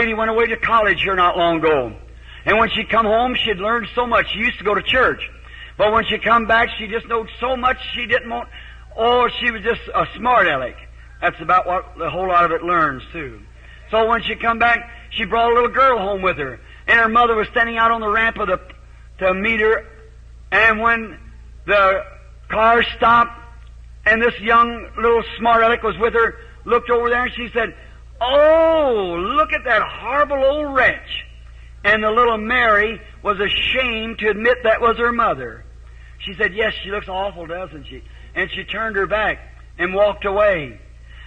lady went away to college here not long ago. And when she come home, she'd learned so much. She used to go to church. But when she come back, she just knowed so much she didn't want... Oh, she was just a smart aleck. That's about what the whole lot of it learns, too. So when she come back, she brought a little girl home with her. And her mother was standing out on the ramp to meet her. And when the car stopped, and this young little smart aleck was with her, looked over there and she said, "Oh, look at that horrible old wretch." And the little Mary was ashamed to admit that was her mother. She said, "Yes, she looks awful, doesn't she?" And she turned her back and walked away.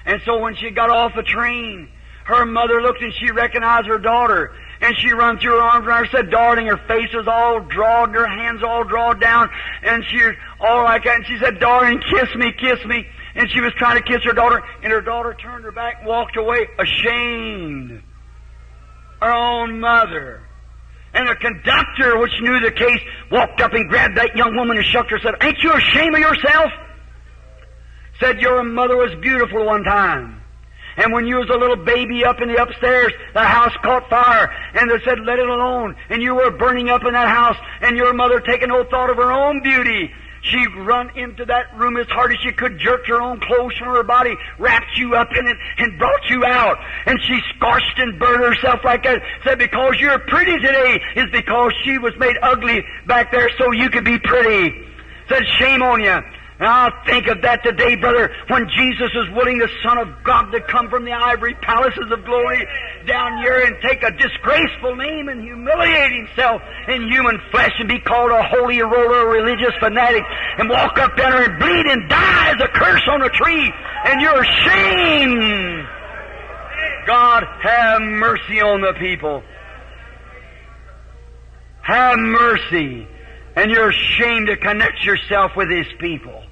And so when she got off the train, her mother looked and she recognized her daughter. And she run through her arms around her, said, "Darling," her face was all drawn, her hands all drawn down, and she was all like that. And she said, "Darling, kiss me, kiss me." And she was trying to kiss her daughter, and her daughter turned her back and walked away, ashamed. Her own mother. And the conductor, which knew the case, walked up and grabbed that young woman and shook her and said, "Ain't you ashamed of yourself?" Said, "Your mother was beautiful one time. And when you was a little baby up in the upstairs, the house caught fire, and they said, 'Let it alone.' And you were burning up in that house, and your mother, taking no thought of her own beauty, she run into that room as hard as she could, jerked her own clothes from her body, wrapped you up in it, and brought you out. And she scorched and burned herself like that. Said, because you're pretty today is because she was made ugly back there so you could be pretty." Said, "Shame on you." Now think of that today, brother, when Jesus is willing, the Son of God, to come from the ivory palaces of glory down here and take a disgraceful name and humiliate himself in human flesh and be called a holy roller, a religious fanatic, and walk up there and bleed and die as a curse on a tree, and you're ashamed. God, have mercy on the people. Have mercy. And you're ashamed to connect yourself with His people.